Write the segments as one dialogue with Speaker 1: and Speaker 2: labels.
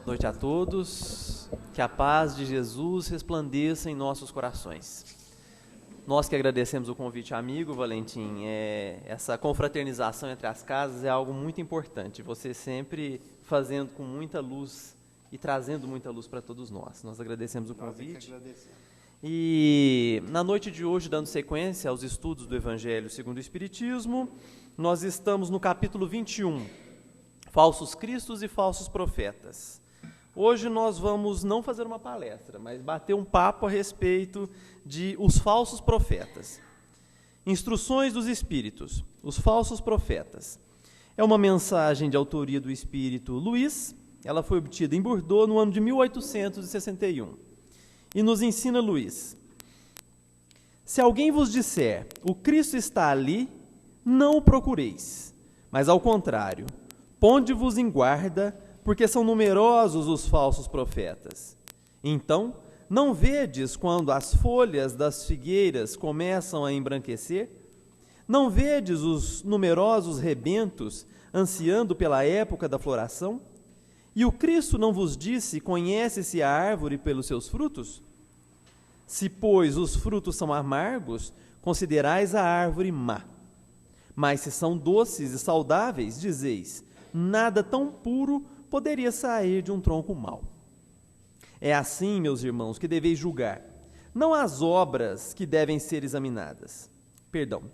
Speaker 1: Boa noite a todos, que a paz de Jesus resplandeça em nossos corações. Nós que agradecemos o convite, amigo Valentim, essa confraternização entre as casas é algo muito importante, você sempre fazendo com muita luz e trazendo muita luz para todos nós. Nós agradecemos o convite. E na noite de hoje, dando sequência aos estudos do Evangelho segundo o Espiritismo, nós estamos no capítulo 21, Falsos Cristos e Falsos Profetas. Hoje nós vamos não fazer uma palestra, mas bater um papo a respeito de os falsos profetas. Instruções dos Espíritos, os falsos profetas. É uma mensagem de autoria do Espírito Luís, ela foi obtida em Bordeaux no ano de 1861. E nos ensina Luís: se alguém vos disser, o Cristo está ali, não o procureis, mas ao contrário, ponde-vos em guarda, porque são numerosos os falsos profetas. Então, não vedes quando as folhas das figueiras começam a embranquecer? Não vedes os numerosos rebentos ansiando pela época da floração? E o Cristo não vos disse, conhece-se a árvore pelos seus frutos? Se, pois, os frutos são amargos, considerais a árvore má. Mas se são doces e saudáveis, dizeis, nada tão puro poderia sair de um tronco mau. É assim, meus irmãos, que deveis julgar, não as obras que devem ser examinadas.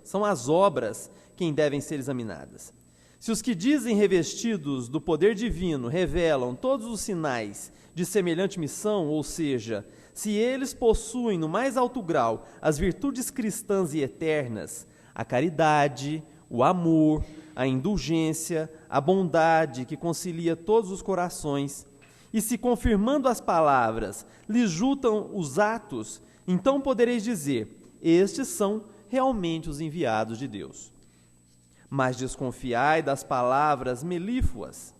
Speaker 1: São as obras quem devem ser examinadas. Se os que dizem revestidos do poder divino revelam todos os sinais de semelhante missão, ou seja, se eles possuem no mais alto grau as virtudes cristãs e eternas, a caridade, o amor, a indulgência, a bondade que concilia todos os corações, e se confirmando as palavras, lhes juntam os atos, então podereis dizer, estes são realmente os enviados de Deus. Mas desconfiai das palavras melífluas,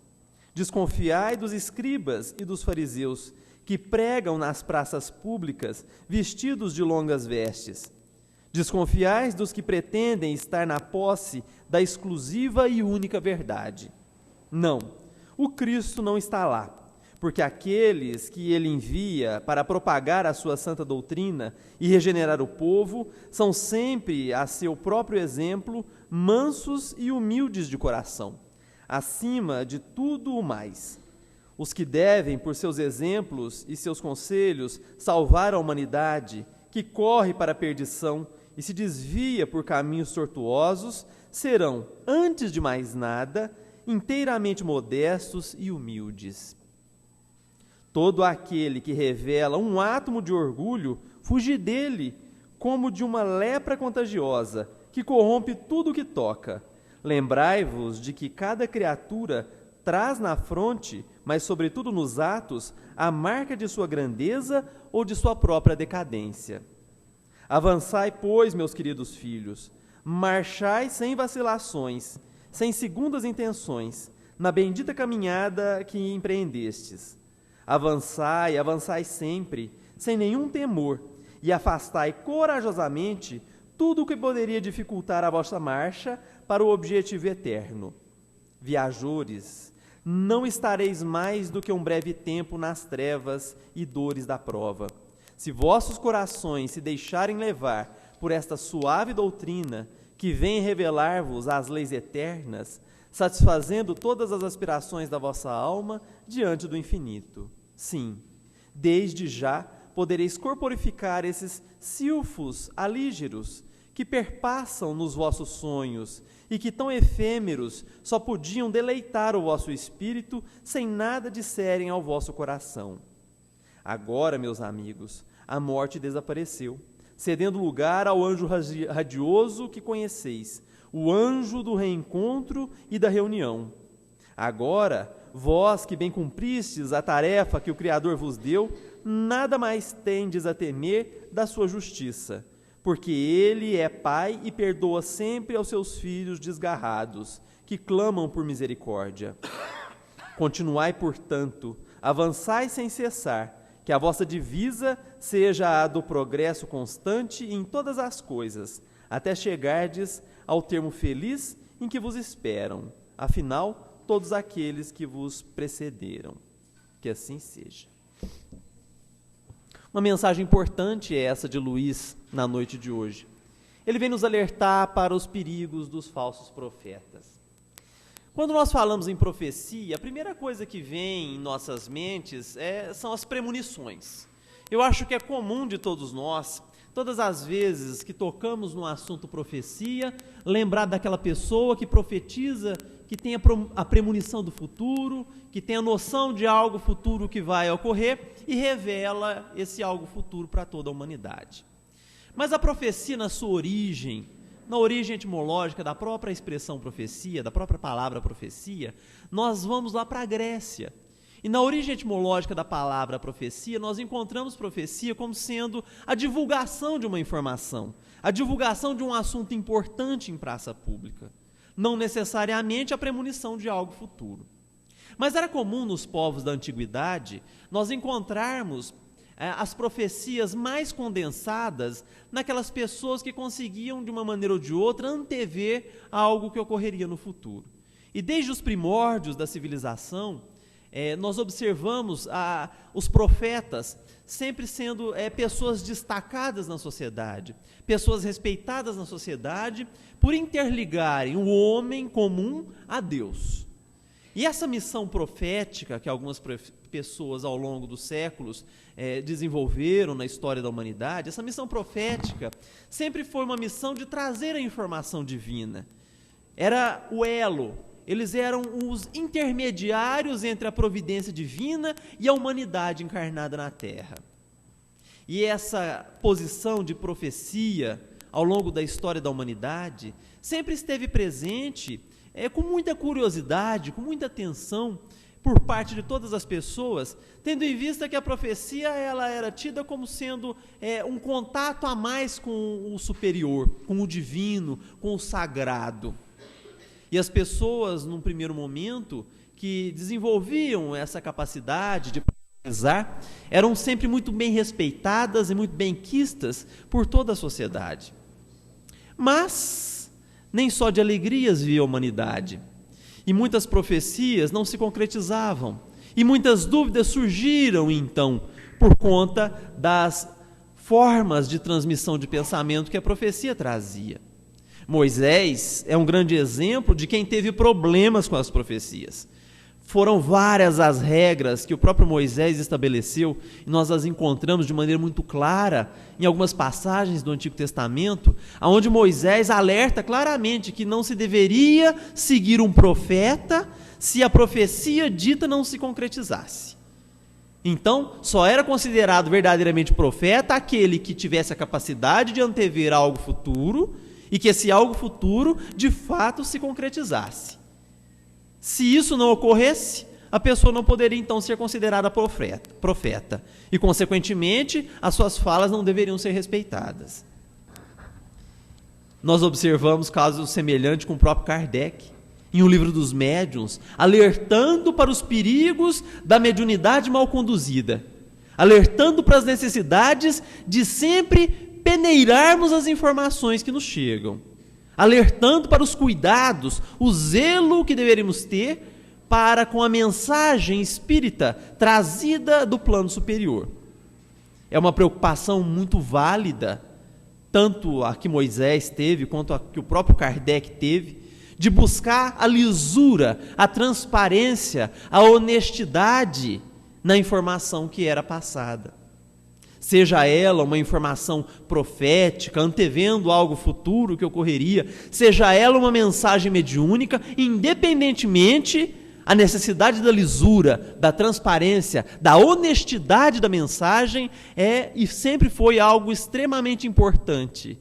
Speaker 1: desconfiai dos escribas e dos fariseus, que pregam nas praças públicas, vestidos de longas vestes. Desconfiais dos que pretendem estar na posse da exclusiva e única verdade. Não, o Cristo não está lá, porque aqueles que ele envia para propagar a sua santa doutrina e regenerar o povo são sempre, a seu próprio exemplo, mansos e humildes de coração, acima de tudo o mais. Os que devem, por seus exemplos e seus conselhos, salvar a humanidade, que corre para a perdição e se desvia por caminhos tortuosos, serão, antes de mais nada, inteiramente modestos e humildes. Todo aquele que revela um átomo de orgulho, fuge dele, como de uma lepra contagiosa, que corrompe tudo o que toca. Lembrai-vos de que cada criatura traz na fronte, mas sobretudo nos atos, a marca de sua grandeza ou de sua própria decadência. Avançai, pois, meus queridos filhos, marchai sem vacilações, sem segundas intenções, na bendita caminhada que empreendestes. Avançai, avançai sempre, sem nenhum temor, e afastai corajosamente tudo o que poderia dificultar a vossa marcha para o objetivo eterno. Viajores, não estareis mais do que um breve tempo nas trevas e dores da prova. Se vossos corações se deixarem levar por esta suave doutrina que vem revelar-vos as leis eternas, satisfazendo todas as aspirações da vossa alma diante do infinito. Sim, desde já podereis corporificar esses silfos alígeros que perpassam nos vossos sonhos e que, tão efêmeros, só podiam deleitar o vosso espírito sem nada disserem ao vosso coração. Agora, meus amigos, a morte desapareceu, cedendo lugar ao anjo radioso que conheceis, o anjo do reencontro e da reunião. Agora, vós que bem cumpristes a tarefa que o Criador vos deu, nada mais tendes a temer da sua justiça, porque Ele é Pai e perdoa sempre aos seus filhos desgarrados, que clamam por misericórdia. Continuai, portanto, avançai sem cessar, que a vossa divisa seja a do progresso constante em todas as coisas, até chegardes ao termo feliz em que vos esperam, afinal, todos aqueles que vos precederam. Que assim seja. Uma mensagem importante é essa de Luís na noite de hoje. Ele vem nos alertar para os perigos dos falsos profetas. Quando nós falamos em profecia, a primeira coisa que vem em nossas mentes são as premonições. Eu acho que é comum de todos nós, todas as vezes que tocamos no assunto profecia, lembrar daquela pessoa que profetiza, que tem a premonição do futuro, que tem a noção de algo futuro que vai ocorrer e revela esse algo futuro para toda a humanidade. Mas a profecia, na sua origem, na origem etimológica da própria expressão profecia, da própria palavra profecia, nós vamos lá para a Grécia. E na origem etimológica da palavra profecia, nós encontramos profecia como sendo a divulgação de uma informação, a divulgação de um assunto importante em praça pública, não necessariamente a premonição de algo futuro. Mas era comum nos povos da antiguidade nós encontrarmos as profecias mais condensadas naquelas pessoas que conseguiam, de uma maneira ou de outra, antever algo que ocorreria no futuro. E desde os primórdios da civilização, nós observamos os profetas sempre sendo pessoas destacadas na sociedade, pessoas respeitadas na sociedade, por interligarem o homem comum a Deus. E essa missão profética que algumas pessoas ao longo dos séculos desenvolveram na história da humanidade, essa missão profética sempre foi uma missão de trazer a informação divina. Era o elo, eles eram os intermediários entre a providência divina e a humanidade encarnada na Terra. E essa posição de profecia ao longo da história da humanidade sempre esteve presente com muita curiosidade, com muita atenção por parte de todas as pessoas, tendo em vista que a profecia ela era tida como sendo um contato a mais com o superior, com o divino, com o sagrado. E as pessoas, num primeiro momento, que desenvolviam essa capacidade de profetizar, eram sempre muito bem respeitadas e muito bem quistas por toda a sociedade. Mas nem só de alegrias vivia a humanidade. E muitas profecias não se concretizavam. E muitas dúvidas surgiram, então, por conta das formas de transmissão de pensamento que a profecia trazia. Moisés é um grande exemplo de quem teve problemas com as profecias. Foram várias as regras que o próprio Moisés estabeleceu, e nós as encontramos de maneira muito clara em algumas passagens do Antigo Testamento, onde Moisés alerta claramente que não se deveria seguir um profeta se a profecia dita não se concretizasse. Então, só era considerado verdadeiramente profeta aquele que tivesse a capacidade de antever algo futuro e que esse algo futuro de fato se concretizasse. Se isso não ocorresse, a pessoa não poderia então ser considerada profeta e, consequentemente, as suas falas não deveriam ser respeitadas. Nós observamos casos semelhantes com o próprio Kardec, em O Livro dos Médiuns, alertando para os perigos da mediunidade mal conduzida, alertando para as necessidades de sempre peneirarmos as informações que nos chegam, alertando para os cuidados, o zelo que deveríamos ter para com a mensagem espírita trazida do plano superior. É uma preocupação muito válida, tanto a que Moisés teve, quanto a que o próprio Kardec teve, de buscar a lisura, a transparência, a honestidade na informação que era passada. Seja ela uma informação profética, antevendo algo futuro que ocorreria, seja ela uma mensagem mediúnica, independentemente, a necessidade da lisura, da transparência, da honestidade da mensagem e sempre foi algo extremamente importante.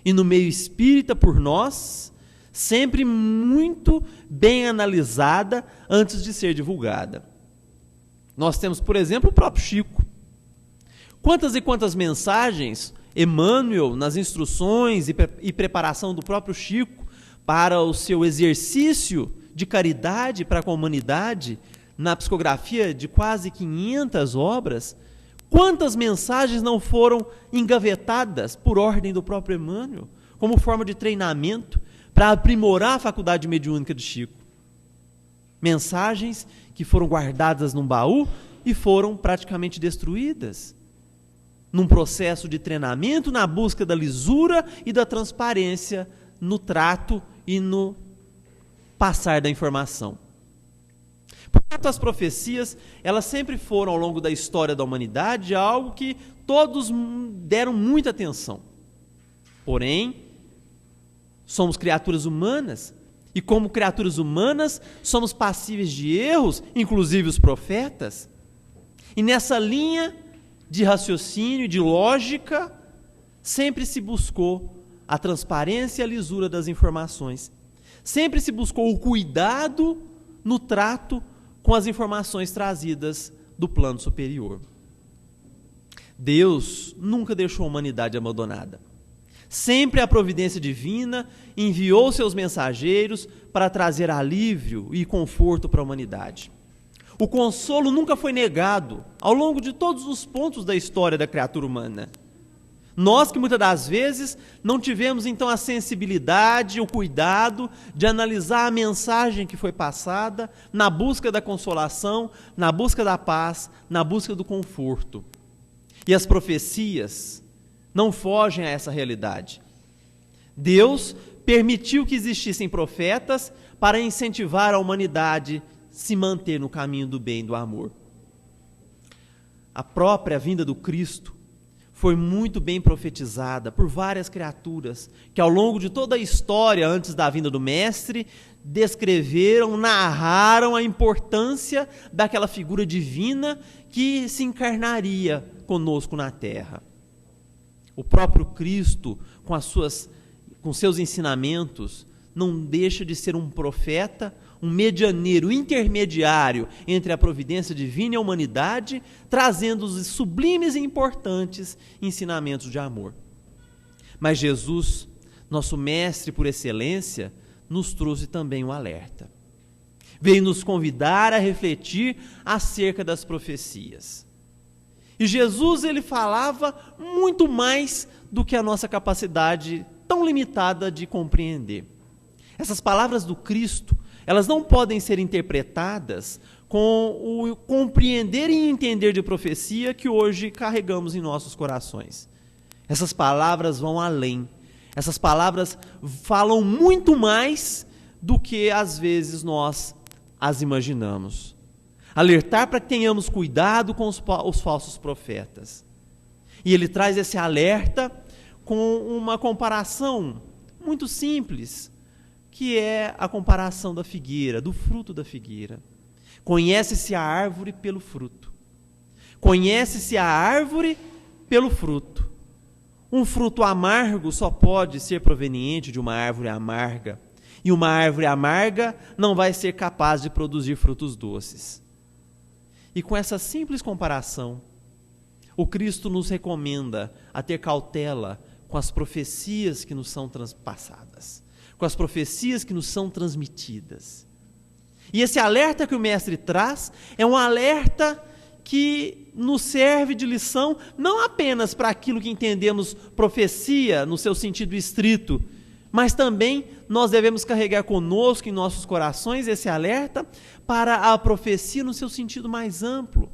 Speaker 1: E no meio espírita, por nós, sempre muito bem analisada antes de ser divulgada. Nós temos, por exemplo, o próprio Chico. Quantas e quantas mensagens Emmanuel, nas instruções e preparação do próprio Chico para o seu exercício de caridade para com a humanidade, na psicografia de quase 500 obras, quantas mensagens não foram engavetadas por ordem do próprio Emmanuel, como forma de treinamento para aprimorar a faculdade mediúnica de Chico. Mensagens que foram guardadas num baú e foram praticamente destruídas, num processo de treinamento na busca da lisura e da transparência no trato e no passar da informação. Portanto, as profecias, elas sempre foram, ao longo da história da humanidade, algo que todos deram muita atenção. Porém, somos criaturas humanas, e como criaturas humanas, somos passíveis de erros, inclusive os profetas. E nessa linha de raciocínio, de lógica, sempre se buscou a transparência e a lisura das informações. Sempre se buscou o cuidado no trato com as informações trazidas do plano superior. Deus nunca deixou a humanidade abandonada. Sempre a providência divina enviou seus mensageiros para trazer alívio e conforto para a humanidade. O consolo nunca foi negado ao longo de todos os pontos da história da criatura humana. Nós que muitas das vezes não tivemos então a sensibilidade, o cuidado de analisar a mensagem que foi passada na busca da consolação, na busca da paz, na busca do conforto. E as profecias não fogem a essa realidade. Deus permitiu que existissem profetas para incentivar a humanidade a se manter no caminho do bem e do amor. A própria vinda do Cristo foi muito bem profetizada por várias criaturas que ao longo de toda a história antes da vinda do Mestre descreveram, narraram a importância daquela figura divina que se encarnaria conosco na terra. O próprio Cristo, com seus ensinamentos, não deixa de ser um profeta, um medianeiro, intermediário entre a providência divina e a humanidade, trazendo os sublimes e importantes ensinamentos de amor. Mas Jesus, nosso mestre por excelência, nos trouxe também um alerta. Veio nos convidar a refletir acerca das profecias. E Jesus, ele falava muito mais do que a nossa capacidade tão limitada de compreender. Essas palavras do Cristo, elas não podem ser interpretadas com o compreender e entender de profecia que hoje carregamos em nossos corações. Essas palavras vão além. Essas palavras falam muito mais do que às vezes nós as imaginamos. Alertar para que tenhamos cuidado com os falsos profetas. E ele traz esse alerta com uma comparação muito simples, que é a comparação da figueira, do fruto da figueira. Conhece-se a árvore pelo fruto. Conhece-se a árvore pelo fruto. Um fruto amargo só pode ser proveniente de uma árvore amarga. E uma árvore amarga não vai ser capaz de produzir frutos doces. E com essa simples comparação, o Cristo nos recomenda a ter cautela com as profecias que nos são transpassadas, com as profecias que nos são transmitidas. E esse alerta que o Mestre traz é um alerta que nos serve de lição não apenas para aquilo que entendemos profecia no seu sentido estrito, mas também nós devemos carregar conosco em nossos corações esse alerta para a profecia no seu sentido mais amplo.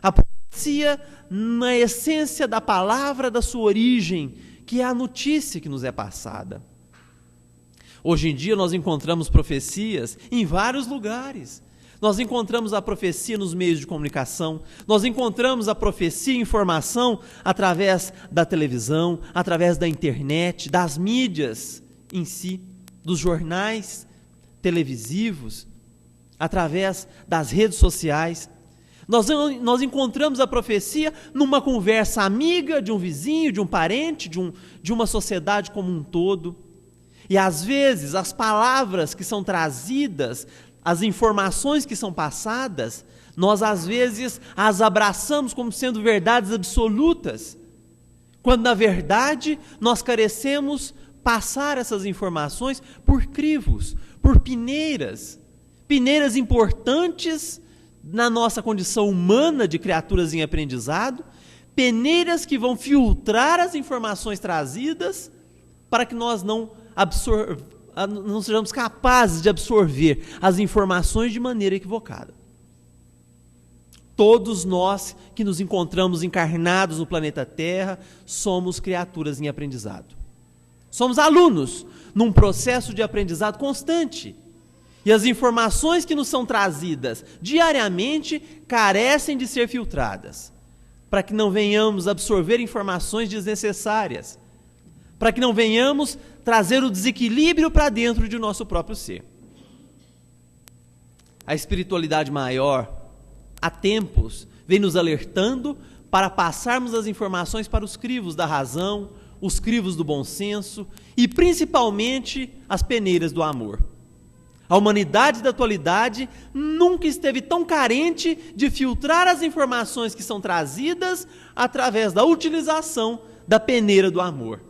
Speaker 1: A profecia na essência da palavra, da sua origem, que é a notícia que nos é passada. Hoje em dia nós encontramos profecias em vários lugares. Nós encontramos a profecia nos meios de comunicação, nós encontramos a profecia e informação através da televisão, através da internet, das mídias em si, dos jornais televisivos, através das redes sociais. Nós encontramos a profecia numa conversa amiga de um vizinho, de um parente, de uma sociedade como um todo. E às vezes as palavras que são trazidas, as informações que são passadas, nós às vezes as abraçamos como sendo verdades absolutas, quando na verdade nós carecemos passar essas informações por crivos, por peneiras importantes na nossa condição humana de criaturas em aprendizado, peneiras que vão filtrar as informações trazidas para que nós não sejamos capazes de absorver as informações de maneira equivocada. Todos nós que nos encontramos encarnados no planeta Terra, somos criaturas em aprendizado. Somos alunos num processo de aprendizado constante. E as informações que nos são trazidas diariamente carecem de ser filtradas, para que não venhamos absorver informações desnecessárias, para que não venhamos trazer o desequilíbrio para dentro de nosso próprio ser. A espiritualidade maior, há tempos, vem nos alertando para passarmos as informações para os crivos da razão, os crivos do bom senso e principalmente as peneiras do amor. A humanidade da atualidade nunca esteve tão carente de filtrar as informações que são trazidas através da utilização da peneira do amor.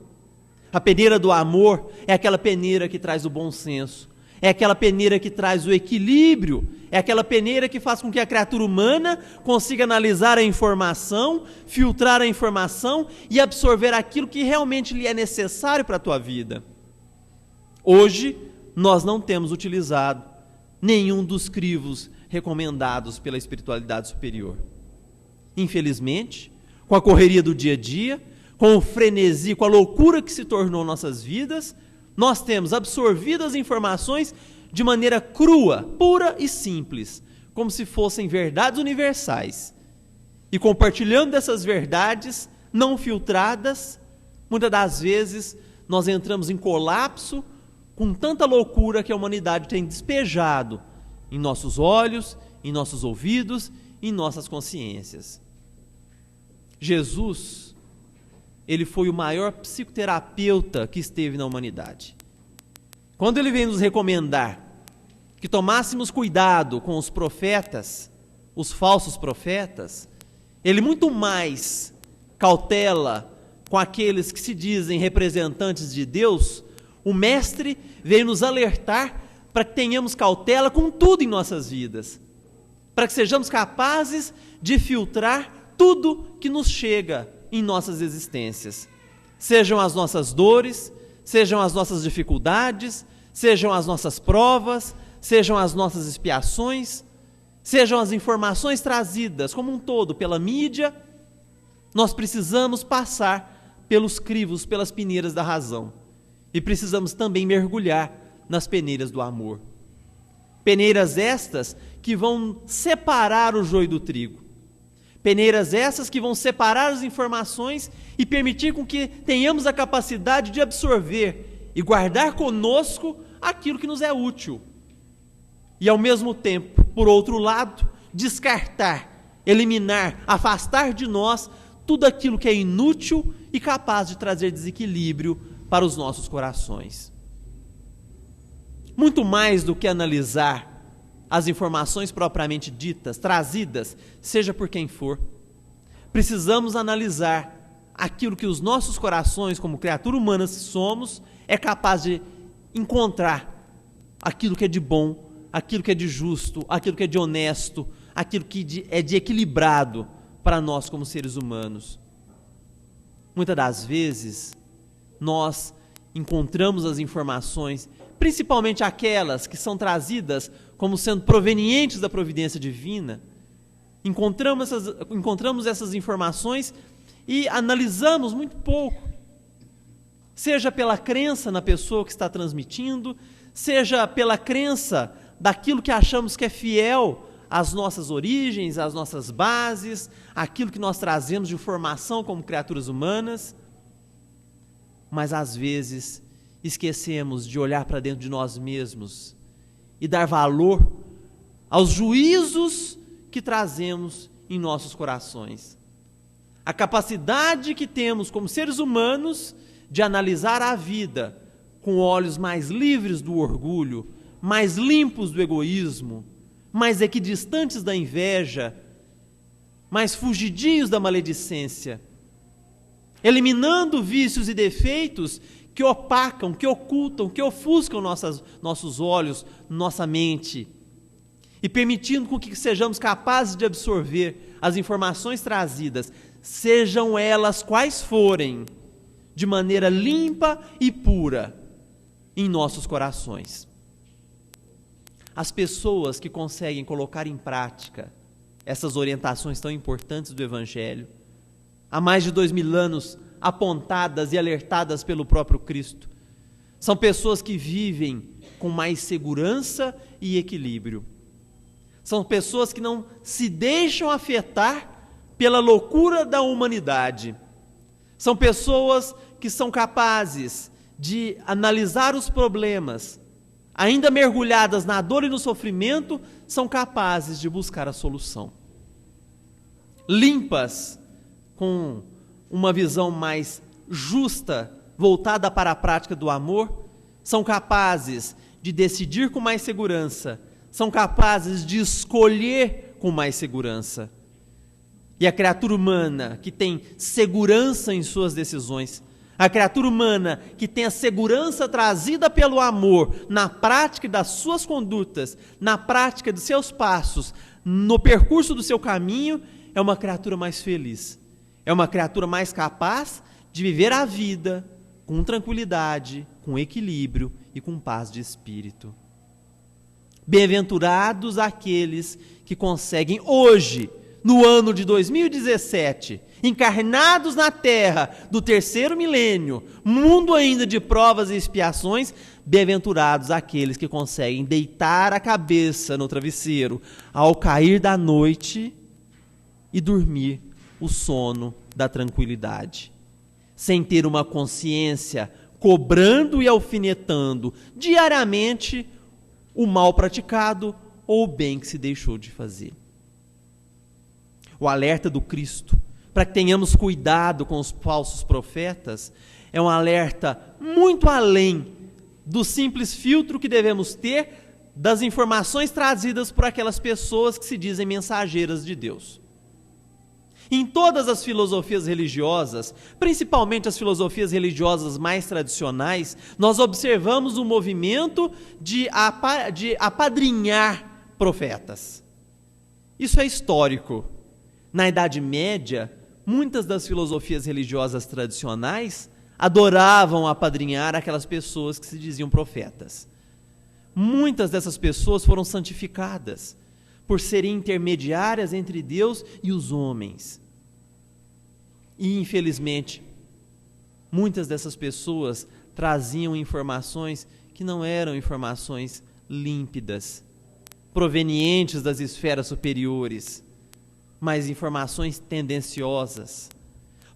Speaker 1: A peneira do amor é aquela peneira que traz o bom senso, é aquela peneira que traz o equilíbrio, é aquela peneira que faz com que a criatura humana consiga analisar a informação, filtrar a informação e absorver aquilo que realmente lhe é necessário para a tua vida. Hoje, nós não temos utilizado nenhum dos crivos recomendados pela espiritualidade superior. Infelizmente, com a correria do dia a dia, com o frenesi, com a loucura que se tornou nossas vidas, nós temos absorvido as informações de maneira crua, pura e simples, como se fossem verdades universais. E compartilhando dessas verdades não filtradas, muitas das vezes nós entramos em colapso com tanta loucura que a humanidade tem despejado em nossos olhos, em nossos ouvidos, em nossas consciências. Jesus, ele foi o maior psicoterapeuta que esteve na humanidade. Quando ele veio nos recomendar que tomássemos cuidado com os profetas, os falsos profetas, ele muito mais cautela com aqueles que se dizem representantes de Deus. O Mestre veio nos alertar para que tenhamos cautela com tudo em nossas vidas, para que sejamos capazes de filtrar tudo que nos chega em nossas existências, sejam as nossas dores, sejam as nossas dificuldades, sejam as nossas provas, sejam as nossas expiações, sejam as informações trazidas como um todo pela mídia. Nós precisamos passar pelos crivos, pelas peneiras da razão. E precisamos também mergulhar nas peneiras do amor. Peneiras estas que vão separar o joio do trigo. Peneiras essas que vão separar as informações e permitir com que tenhamos a capacidade de absorver e guardar conosco aquilo que nos é útil. E ao mesmo tempo, por outro lado, descartar, eliminar, afastar de nós tudo aquilo que é inútil e capaz de trazer desequilíbrio para os nossos corações. Muito mais do que analisar as informações propriamente ditas, trazidas, seja por quem for, precisamos analisar aquilo que os nossos corações, como criatura humana que somos, é capaz de encontrar aquilo que é de bom, aquilo que é de justo, aquilo que é de honesto, aquilo que é de equilibrado para nós como seres humanos. Muitas das vezes, nós encontramos as informações, principalmente aquelas que são trazidas como sendo provenientes da providência divina, encontramos essas informações e analisamos muito pouco, seja pela crença na pessoa que está transmitindo, seja pela crença daquilo que achamos que é fiel às nossas origens, às nossas bases, aquilo que nós trazemos de formação como criaturas humanas. Mas às vezes esquecemos de olhar para dentro de nós mesmos e dar valor aos juízos que trazemos em nossos corações. A capacidade que temos como seres humanos de analisar a vida com olhos mais livres do orgulho, mais limpos do egoísmo, mais equidistantes da inveja, mais fugidios da maledicência, eliminando vícios e defeitos que opacam, que ocultam, que ofuscam nossos olhos, nossa mente, e permitindo com que sejamos capazes de absorver as informações trazidas, sejam elas quais forem, de maneira limpa e pura, em nossos corações. As pessoas que conseguem colocar em prática essas orientações tão importantes do Evangelho, há mais de 2000 anos apontadas e alertadas pelo próprio Cristo. São pessoas que vivem com mais segurança e equilíbrio. São pessoas que não se deixam afetar pela loucura da humanidade. São pessoas que são capazes de analisar os problemas, ainda mergulhadas na dor e no sofrimento, são capazes de buscar a solução. Limpas, com uma visão mais justa, voltada para a prática do amor, são capazes de decidir com mais segurança, são capazes de escolher com mais segurança. E a criatura humana que tem segurança em suas decisões, a criatura humana que tem a segurança trazida pelo amor na prática das suas condutas, na prática dos seus passos, no percurso do seu caminho, é uma criatura mais feliz. É uma criatura mais capaz de viver a vida com tranquilidade, com equilíbrio e com paz de espírito. Bem-aventurados aqueles que conseguem hoje, no ano de 2017, encarnados na terra do terceiro milênio, mundo ainda de provas e expiações, bem-aventurados aqueles que conseguem deitar a cabeça no travesseiro ao cair da noite e dormir o sono da tranquilidade, sem ter uma consciência cobrando e alfinetando diariamente o mal praticado ou o bem que se deixou de fazer. O alerta do Cristo para que tenhamos cuidado com os falsos profetas é um alerta muito além do simples filtro que devemos ter das informações trazidas por aquelas pessoas que se dizem mensageiras de Deus. Em todas as filosofias religiosas, principalmente as filosofias religiosas mais tradicionais, nós observamos um movimento de apadrinhar profetas. Isso é histórico. Na Idade Média, muitas das filosofias religiosas tradicionais adoravam apadrinhar aquelas pessoas que se diziam profetas. Muitas dessas pessoas foram santificadas por serem intermediárias entre Deus e os homens. E, infelizmente, muitas dessas pessoas traziam informações que não eram informações límpidas, provenientes das esferas superiores, mas informações tendenciosas.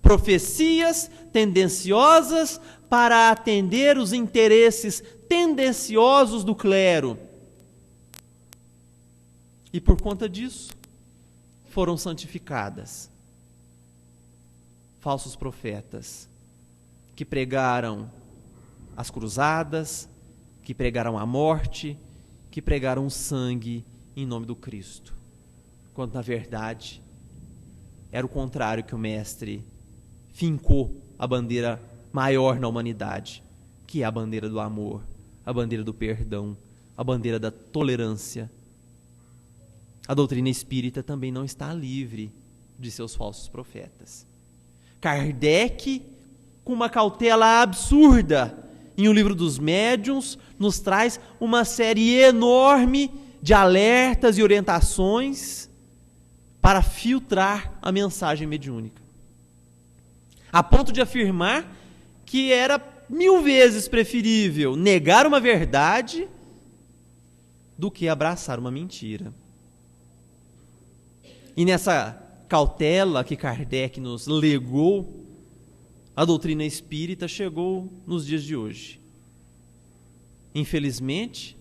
Speaker 1: Profecias tendenciosas para atender os interesses tendenciosos do clero. E por conta disso, foram santificadas. Falsos profetas, que pregaram as cruzadas, que pregaram a morte, que pregaram o sangue em nome do Cristo. Quando, na verdade, era o contrário que o Mestre fincou a bandeira maior na humanidade, que é a bandeira do amor, a bandeira do perdão, a bandeira da tolerância. A doutrina espírita também não está livre de seus falsos profetas. Kardec, com uma cautela absurda, em O Livro dos Médiuns, nos traz uma série enorme de alertas e orientações para filtrar a mensagem mediúnica. A ponto de afirmar que era 1000 vezes preferível negar uma verdade do que abraçar uma mentira. E nessa cautela que Kardec nos legou, a doutrina espírita chegou nos dias de hoje. Infelizmente,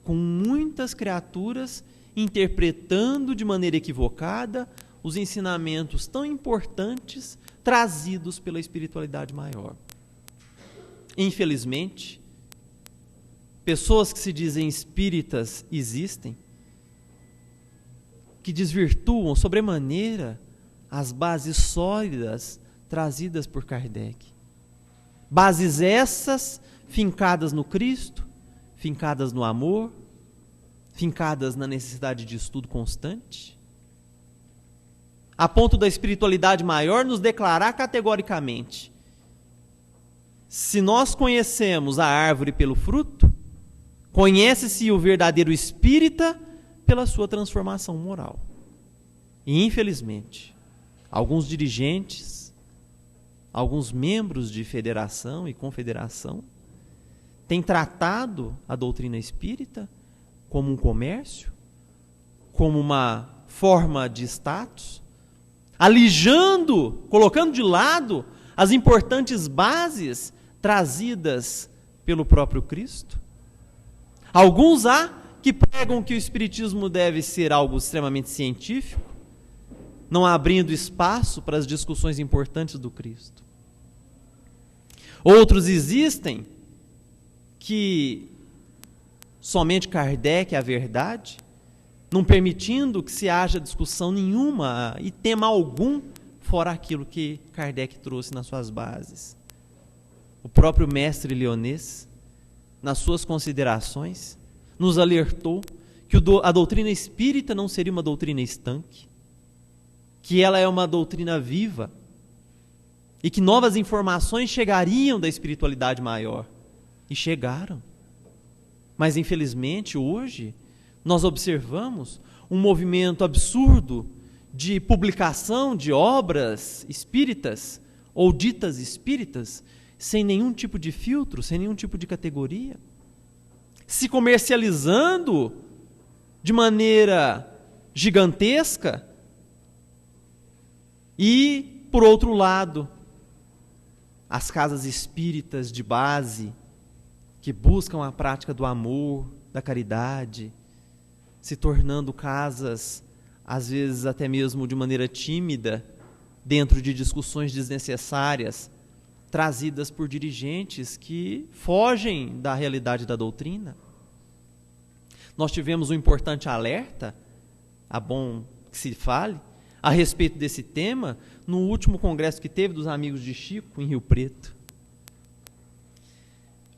Speaker 1: com muitas criaturas interpretando de maneira equivocada os ensinamentos tão importantes trazidos pela espiritualidade maior. Infelizmente, pessoas que se dizem espíritas existem, que desvirtuam sobremaneira as bases sólidas trazidas por Kardec. Bases essas fincadas no Cristo, fincadas no amor, fincadas na necessidade de estudo constante, a ponto da espiritualidade maior nos declarar categoricamente: se nós conhecemos a árvore pelo fruto, conhece-se o verdadeiro espírita pela sua transformação moral. E, infelizmente, alguns dirigentes, alguns membros de federação e confederação têm tratado a doutrina espírita como um comércio, como uma forma de status, alijando, colocando de lado as importantes bases trazidas pelo próprio Cristo. Alguns há que pregam que o espiritismo deve ser algo extremamente científico, não abrindo espaço para as discussões importantes do Cristo. Outros existem que somente Kardec é a verdade, não permitindo que se haja discussão nenhuma e tema algum fora aquilo que Kardec trouxe nas suas bases. O próprio mestre Leonês, nas suas considerações, nos alertou que a doutrina espírita não seria uma doutrina estanque, que ela é uma doutrina viva e que novas informações chegariam da espiritualidade maior. E chegaram. Mas, infelizmente, hoje, nós observamos um movimento absurdo de publicação de obras espíritas ou ditas espíritas sem nenhum tipo de filtro, sem nenhum tipo de categoria, se comercializando de maneira gigantesca e, por outro lado, as casas espíritas de base que buscam a prática do amor, da caridade, se tornando casas, às vezes até mesmo de maneira tímida, dentro de discussões desnecessárias, trazidas por dirigentes que fogem da realidade da doutrina. Nós tivemos um importante alerta, é bom que se fale, a respeito desse tema, no último congresso que teve dos Amigos de Chico, em Rio Preto.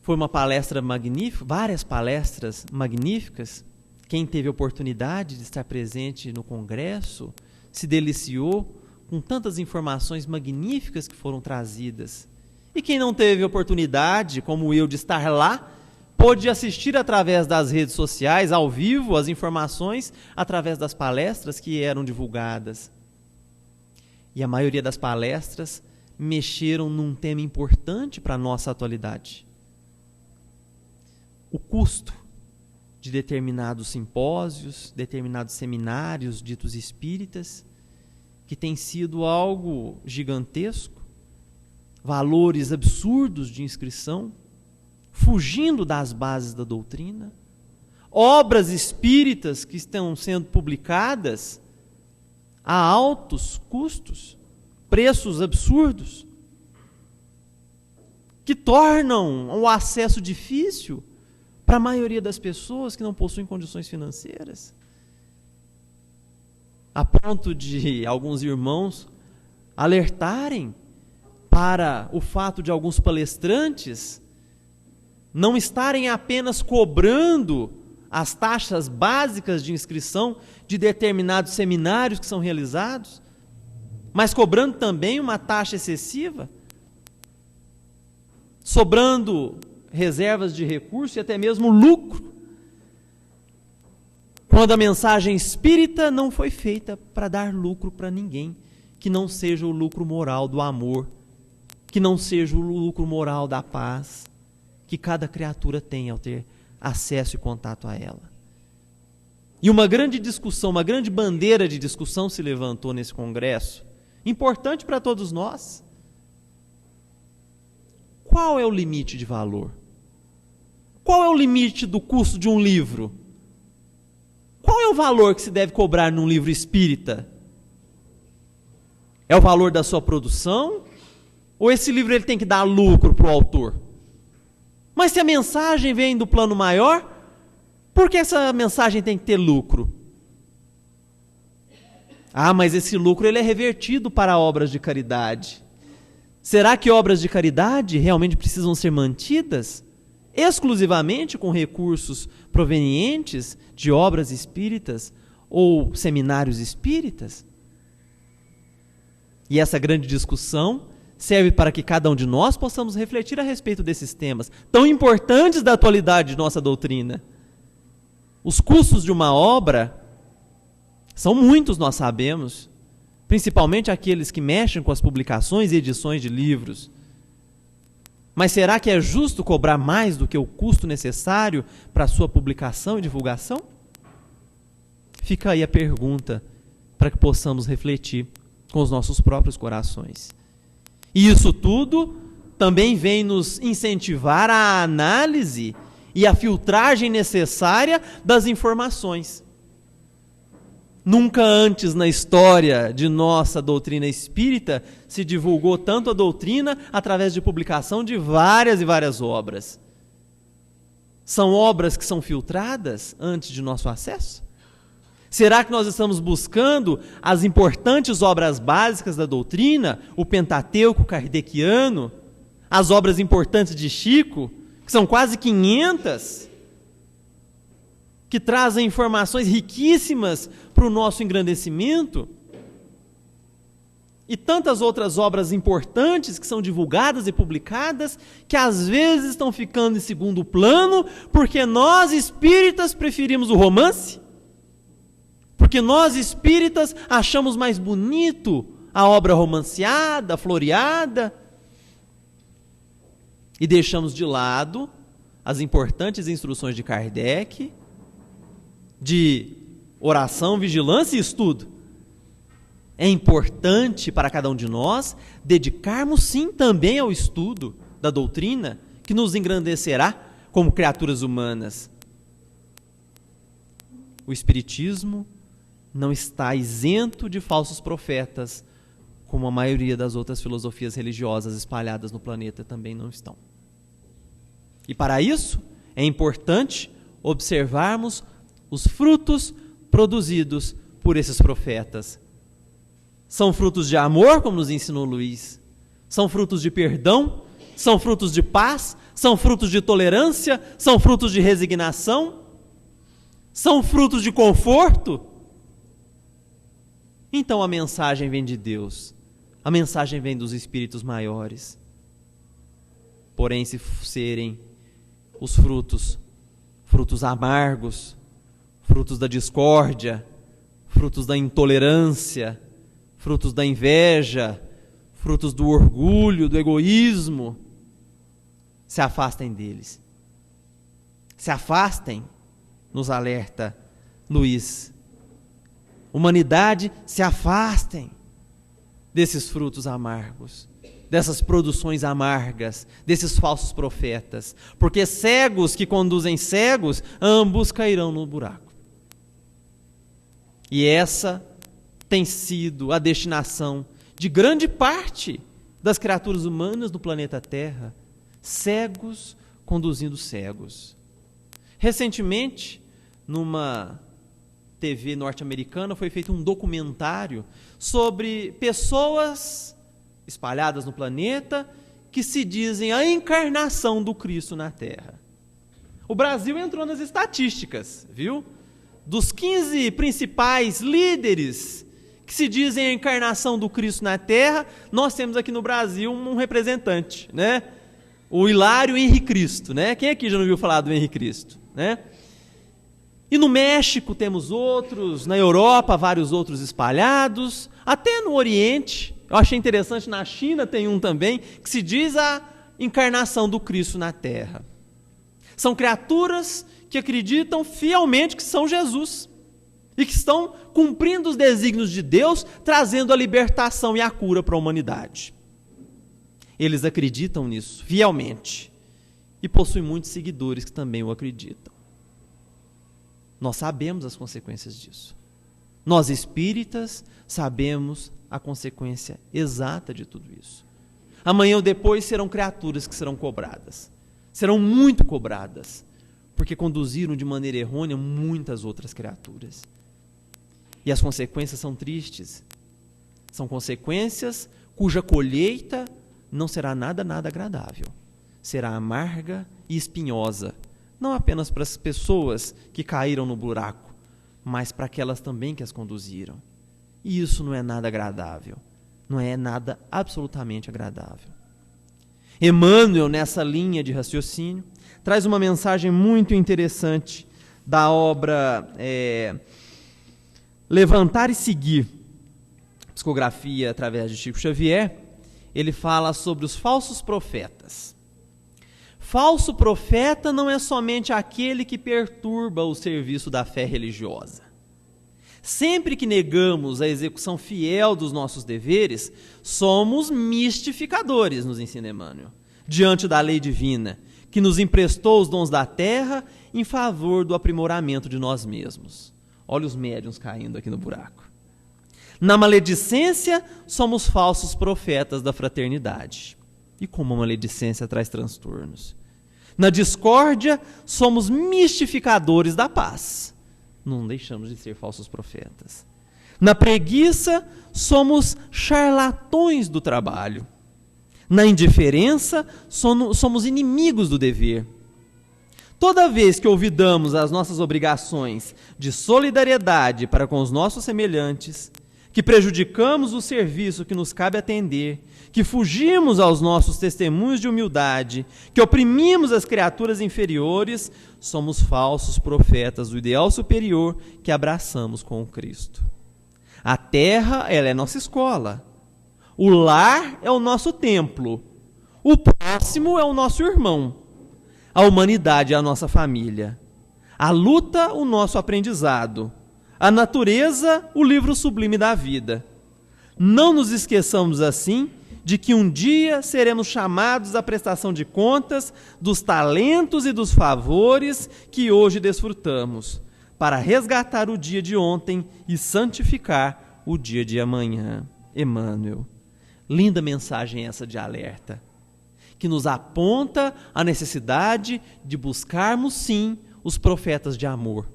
Speaker 1: Foi uma palestra magnífica, várias palestras magníficas. Quem teve a oportunidade de estar presente no congresso se deliciou com tantas informações magníficas que foram trazidas. E quem não teve oportunidade, como eu, de estar lá, pôde assistir através das redes sociais, ao vivo, as informações, através das palestras que eram divulgadas. E a maioria das palestras mexeram num tema importante para a nossa atualidade. O custo de determinados simpósios, determinados seminários ditos espíritas, que tem sido algo gigantesco, valores absurdos de inscrição, fugindo das bases da doutrina, obras espíritas que estão sendo publicadas a altos custos, preços absurdos, que tornam o acesso difícil para a maioria das pessoas que não possuem condições financeiras. A ponto de alguns irmãos alertarem para o fato de alguns palestrantes não estarem apenas cobrando as taxas básicas de inscrição de determinados seminários que são realizados, mas cobrando também uma taxa excessiva, sobrando reservas de recurso e até mesmo lucro, quando a mensagem espírita não foi feita para dar lucro para ninguém, que não seja o lucro moral do amor, que não seja o lucro moral da paz, que cada criatura tem ao ter acesso e contato a ela. E uma grande discussão, uma grande bandeira de discussão se levantou nesse congresso, importante para todos nós. Qual é o limite de valor? Qual é o limite do custo de um livro? Qual é o valor que se deve cobrar num livro espírita? É o valor da sua produção? Ou esse livro ele tem que dar lucro para o autor? Mas se a mensagem vem do plano maior, por que essa mensagem tem que ter lucro? Ah, mas esse lucro ele é revertido para obras de caridade. Será que obras de caridade realmente precisam ser mantidas exclusivamente com recursos provenientes de obras espíritas ou seminários espíritas? E essa grande discussão serve para que cada um de nós possamos refletir a respeito desses temas tão importantes da atualidade de nossa doutrina. Os custos de uma obra, São muitos, nós sabemos, principalmente aqueles que mexem com as publicações e edições de livros. Mas será que é justo cobrar mais do que o custo necessário para a sua publicação e divulgação? Fica aí a pergunta para que possamos refletir com os nossos próprios corações. E isso tudo também vem nos incentivar à análise e à filtragem necessária das informações. Nunca antes na história de nossa doutrina espírita se divulgou tanto a doutrina através de publicação de várias e várias obras. São obras que são filtradas antes de nosso acesso? Será que nós estamos buscando as importantes obras básicas da doutrina, o Pentateuco kardeciano, as obras importantes de Chico, que são quase 500, que trazem informações riquíssimas para o nosso engrandecimento, e tantas outras obras importantes que são divulgadas e publicadas, que às vezes estão ficando em segundo plano, porque nós espíritas preferimos o romance, porque nós espíritas achamos mais bonito a obra romanceada, floreada, e deixamos de lado as importantes instruções de Kardec, de oração, vigilância e estudo. É importante para cada um de nós dedicarmos sim também ao estudo da doutrina, que nos engrandecerá como criaturas humanas. O Espiritismo não está isento de falsos profetas, como a maioria das outras filosofias religiosas espalhadas no planeta também não estão. E para isso é importante observarmos os frutos produzidos por esses profetas. São frutos de amor, como nos ensinou Luiz. São frutos de perdão, são frutos de paz, são frutos de tolerância, são frutos de resignação, são frutos de conforto. Então a mensagem vem de Deus, a mensagem vem dos espíritos maiores. Porém, se serem os frutos amargos, frutos da discórdia, frutos da intolerância, frutos da inveja, frutos do orgulho, do egoísmo, se afastem deles. Se afastem, nos alerta Luiz. Humanidade, se afastem desses frutos amargos, dessas produções amargas, desses falsos profetas, porque cegos que conduzem cegos, ambos cairão no buraco. E essa tem sido a destinação de grande parte das criaturas humanas do planeta Terra, cegos conduzindo cegos. Recentemente, numa TV norte-americana, foi feito um documentário sobre pessoas espalhadas no planeta que se dizem a encarnação do Cristo na Terra. O Brasil entrou nas estatísticas, viu? Dos 15 principais líderes que se dizem a encarnação do Cristo na Terra, nós temos aqui no Brasil um representante, né? O Hilário Henrique Cristo, né? Quem aqui já não ouviu falar do Henrique Cristo, né? E no México temos outros, na Europa vários outros espalhados, até no Oriente. Eu achei interessante, na China tem um também, que se diz a encarnação do Cristo na Terra. São criaturas que acreditam fielmente que são Jesus e que estão cumprindo os desígnios de Deus, trazendo a libertação e a cura para a humanidade. Eles acreditam nisso fielmente e possuem muitos seguidores que também o acreditam. Nós sabemos as consequências disso. Nós espíritas sabemos a consequência exata de tudo isso. Amanhã ou depois serão criaturas que serão cobradas. Serão muito cobradas, porque conduziram de maneira errônea muitas outras criaturas. E as consequências são tristes. São consequências cuja colheita não será nada agradável. Será amarga e espinhosa, não apenas para as pessoas que caíram no buraco, mas para aquelas também que as conduziram. E isso não é nada agradável. Não é nada absolutamente agradável. Emmanuel, nessa linha de raciocínio, traz uma mensagem muito interessante da obra Levantar e Seguir, psicografia através de Chico Xavier, ele fala sobre os falsos profetas. Falso profeta não é somente aquele que perturba o serviço da fé religiosa. Sempre que negamos a execução fiel dos nossos deveres, somos mistificadores, nos ensina Emmanuel, diante da lei divina, que nos emprestou os dons da terra em favor do aprimoramento de nós mesmos. Olha os médiuns caindo aqui no buraco. Na maledicência, somos falsos profetas da fraternidade. E como a maledicência traz transtornos. Na discórdia, somos mistificadores da paz. Não deixamos de ser falsos profetas. Na preguiça, somos charlatões do trabalho. Na indiferença, somos inimigos do dever. Toda vez que olvidamos as nossas obrigações de solidariedade para com os nossos semelhantes, que prejudicamos o serviço que nos cabe atender, que fugimos aos nossos testemunhos de humildade, que oprimimos as criaturas inferiores, somos falsos profetas do ideal superior que abraçamos com o Cristo. A terra, ela é nossa escola. O lar é o nosso templo. O próximo é o nosso irmão. A humanidade é a nossa família. A luta, o nosso aprendizado. A natureza, o livro sublime da vida. Não nos esqueçamos, assim, de que um dia seremos chamados à prestação de contas dos talentos e dos favores que hoje desfrutamos, para resgatar o dia de ontem e santificar o dia de amanhã. Emmanuel. Linda mensagem essa de alerta, que nos aponta a necessidade de buscarmos, sim, os profetas de amor.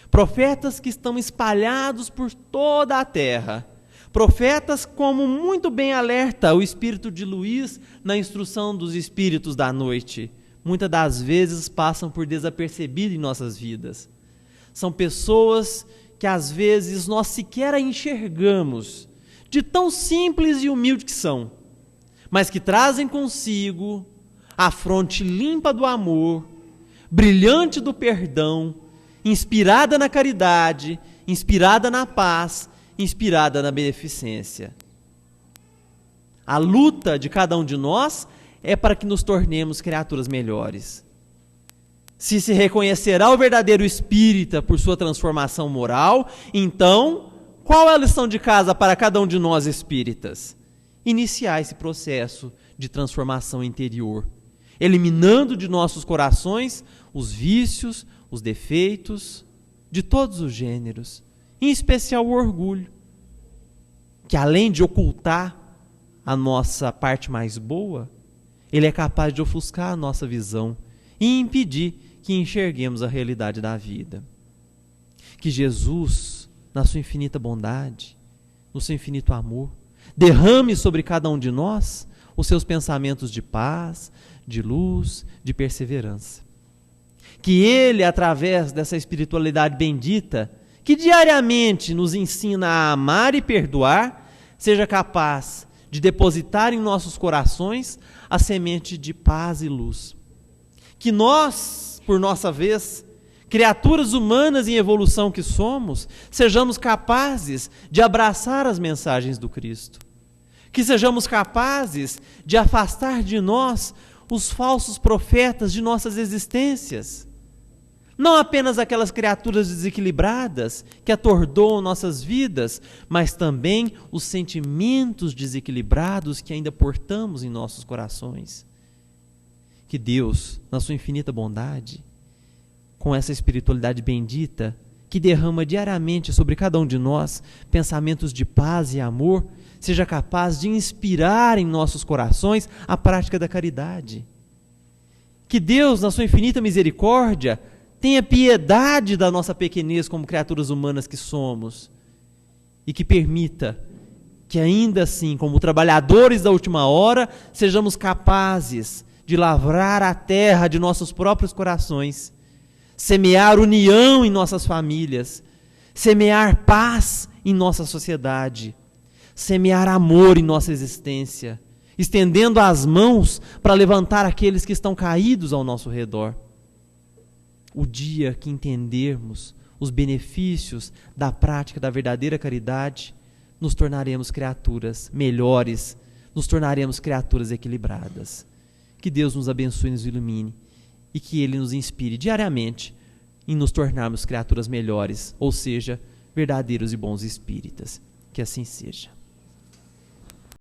Speaker 1: Profetas que estão espalhados por toda a terra. Profetas, como muito bem alerta o espírito de Luís na instrução dos espíritos da noite, muitas das vezes passam por desapercebido em nossas vidas. São pessoas que às vezes nós sequer a enxergamos, de tão simples e humilde que são, mas que trazem consigo a fronte limpa do amor, brilhante do perdão, inspirada na caridade, inspirada na paz, inspirada na beneficência. A luta de cada um de nós é para que nos tornemos criaturas melhores. Se reconhecerá o verdadeiro espírita por sua transformação moral, então, qual é a lição de casa para cada um de nós espíritas? Iniciar esse processo de transformação interior, eliminando de nossos corações os vícios, os defeitos de todos os gêneros, em especial o orgulho, que além de ocultar a nossa parte mais boa, ele é capaz de ofuscar a nossa visão e impedir que enxerguemos a realidade da vida. Que Jesus, na sua infinita bondade, no seu infinito amor, derrame sobre cada um de nós os seus pensamentos de paz, de luz, de perseverança. Que Ele, através dessa espiritualidade bendita, que diariamente nos ensina a amar e perdoar, seja capaz de depositar em nossos corações a semente de paz e luz. Que nós, por nossa vez, criaturas humanas em evolução que somos, sejamos capazes de abraçar as mensagens do Cristo. Que sejamos capazes de afastar de nós os falsos profetas de nossas existências. Não apenas aquelas criaturas desequilibradas que atordoam nossas vidas, mas também os sentimentos desequilibrados que ainda portamos em nossos corações. Que Deus, na sua infinita bondade, com essa espiritualidade bendita, que derrama diariamente sobre cada um de nós pensamentos de paz e amor, seja capaz de inspirar em nossos corações a prática da caridade. Que Deus, na sua infinita misericórdia, tenha piedade da nossa pequenez como criaturas humanas que somos e que permita que ainda assim, como trabalhadores da última hora, sejamos capazes de lavrar a terra de nossos próprios corações, semear união em nossas famílias, semear paz em nossa sociedade, semear amor em nossa existência, estendendo as mãos para levantar aqueles que estão caídos ao nosso redor. O dia que entendermos os benefícios da prática da verdadeira caridade, nos tornaremos criaturas melhores, nos tornaremos criaturas equilibradas. Que Deus nos abençoe e nos ilumine e que Ele nos inspire diariamente em nos tornarmos criaturas melhores, ou seja, verdadeiros e bons espíritas. Que assim seja.